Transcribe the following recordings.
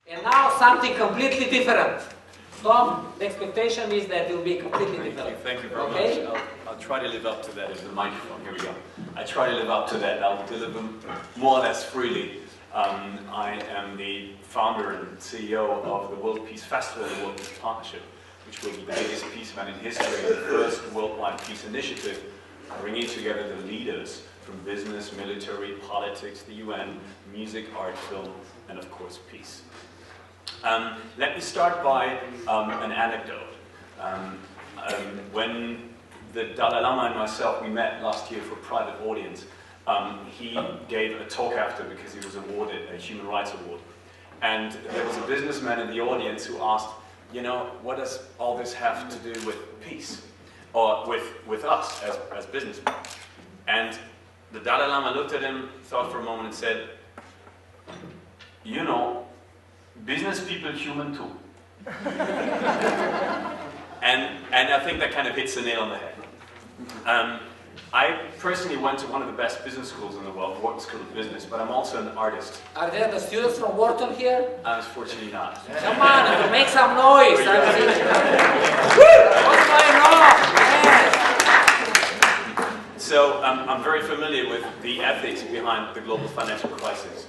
And now something completely different. Tom, the expectation is that it will be completely different. Thank you very much. I'll try to live up to that. There's the microphone. Here we go. I try to live up to that. I'll deliver more or less freely. I am the founder and CEO of the World Peace Festival, the World Peace Partnership, which will be the biggest peace event in history, the first worldwide peace initiative, bringing together the leaders from business, military, politics, the UN, music, art, film, and of course peace. Let me start by an anecdote. When the Dalai Lama and myself, we met last year for a private audience, he gave a talk after because he was awarded a Human Rights Award. And there was a businessman in the audience who asked, you know, what does all this have to do with peace? Or with us as businessmen? And the Dalai Lama looked at him, thought for a moment and said, you know, business people human too. and I think that kind of hits the nail on the head. I personally went to one of the best business schools in the world, Wharton School of Business, but I'm also an artist. Are there the students from Wharton here? Unfortunately not. Come on, make some noise. What's going on? Yes. So I'm very familiar with the ethics behind the global financial crisis,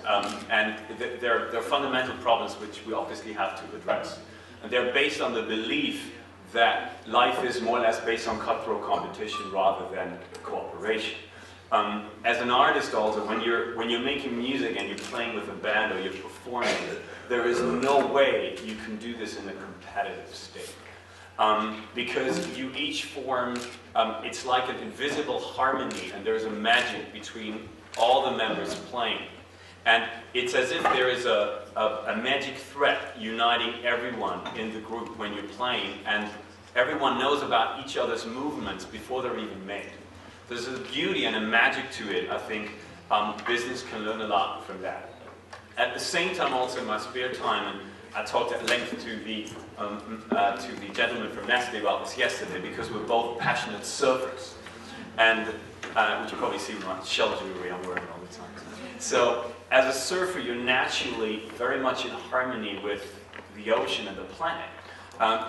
and there are fundamental problems which we obviously have to address. And they're based on the belief that life is more or less based on cutthroat competition rather than cooperation. As an artist also, when you're making music and you're playing with a band or you're performing, there is no way you can do this in a competitive state. Because you each form, it's like an invisible harmony, and there's a magic between all the members playing. And it's as if there is a magic thread uniting everyone in the group when you're playing, and everyone knows about each other's movements before they're even made. There's a beauty and a magic to it. I think business can learn a lot from that. At the same time, also in my spare time, and I talked at length to the gentleman from Nestle about this yesterday, because we're both passionate surfers, and which you probably see with my shell jewelry I'm wearing all the time. So, as a surfer, you're naturally very much in harmony with the ocean and the planet.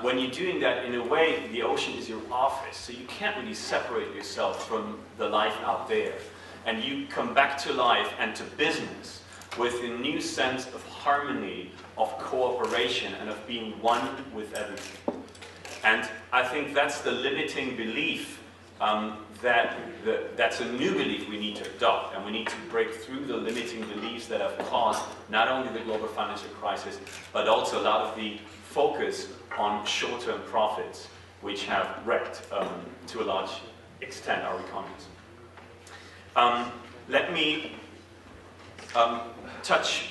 When you're doing that, in a way, the ocean is your office, so you can't really separate yourself from the life out there. And you come back to life and to business with a new sense of harmony, of cooperation, and of being one with everything. And I think that's the limiting belief, that's a new belief we need to adopt, and we need to break through the limiting beliefs that have caused not only the global financial crisis, but also a lot of the focus on short-term profits, which have wrecked, to a large extent, our economies. Let me touch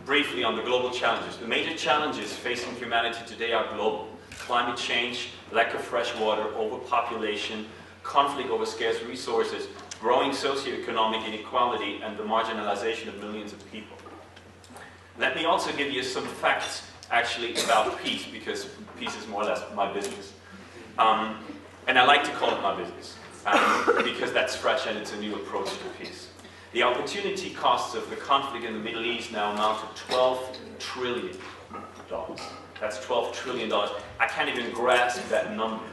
briefly on the global challenges. The major challenges facing humanity today are global. Climate change, lack of fresh water, overpopulation, conflict over scarce resources, growing socioeconomic inequality, and the marginalization of millions of people. Let me also give you some facts, actually, about peace, because peace is more or less my business. And I like to call it my business, because that's fresh and it's a new approach to peace. The opportunity costs of the conflict in the Middle East now amount to $12 trillion. That's $12 trillion. I can't even grasp that number.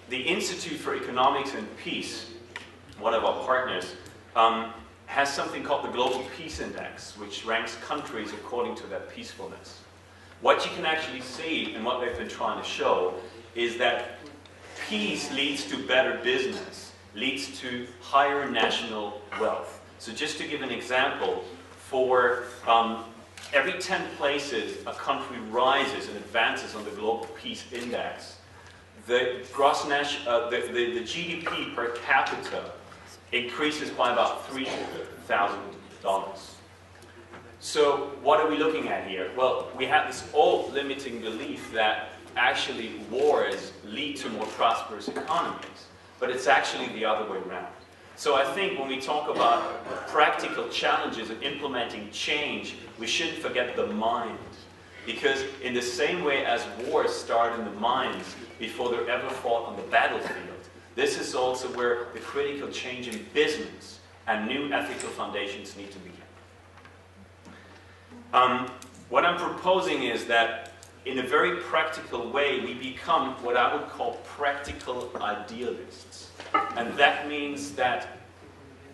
The Institute for Economics and Peace, one of our partners, has something called the Global Peace Index, which ranks countries according to their peacefulness. What you can actually see, and what they've been trying to show, is that peace leads to better business, leads to higher national wealth. So just to give an example, for every 10 places a country rises and advances on the Global Peace Index, the GDP per capita increases by about $3,000. So what are we looking at here? Well, we have this old limiting belief that actually wars lead to more prosperous economies, but it's actually the other way around. So I think when we talk about practical challenges of implementing change, we shouldn't forget the mind. Because in the same way as wars start in the minds before they're ever fought on the battlefield, this is also where the critical change in business and new ethical foundations need to begin. What I'm proposing is that in a very practical way, we become what I would call practical idealists. And that means that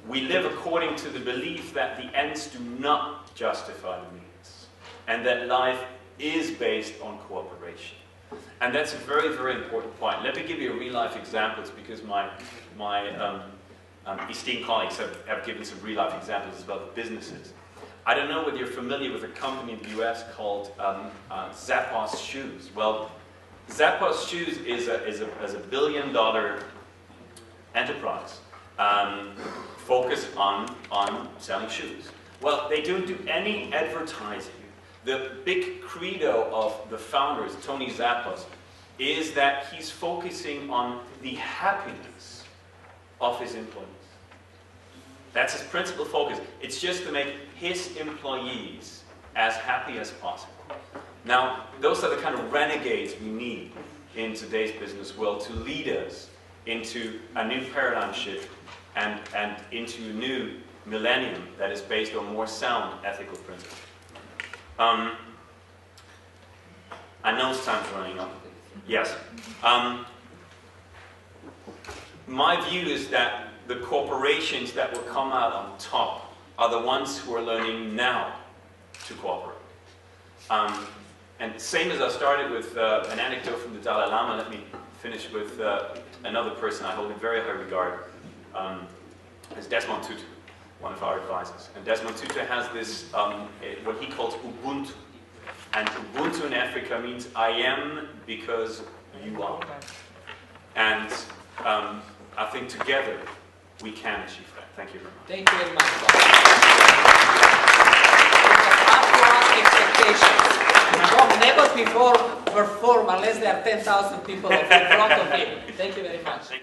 we live according to the belief that the ends do not justify the means, and that life is based on cooperation. And that's a very, very important point. Let me give you a real-life examples, because my esteemed colleagues have given some real-life examples about businesses. I don't know whether you're familiar with a company in the US called Zappos Shoes. Well, Zappos Shoes is a billion-dollar enterprise focused on selling shoes. Well, they don't do any advertising. The big credo of the founders, Tony Zappos, is that he's focusing on the happiness of his employees. That's his principal focus. It's just to make his employees as happy as possible. Now, those are the kind of renegades we need in today's business world to lead us into a new paradigm shift and into a new millennium that is based on more sound ethical principles. I know time's running up. Yes. My view is that the corporations that will come out on top are the ones who are learning now to cooperate. And same as I started with an anecdote from the Dalai Lama, let me finish with another person I hold in very high regard. Is Desmond Tutu, one of our advisors. And Desmond Tutu has this, what he calls Ubuntu. And Ubuntu in Africa means I am because you are. And I think together we can achieve that. Thank you very much. Thank you very much. Bob. Bob never before performed unless there are 10,000 people in front of him. Thank you very much.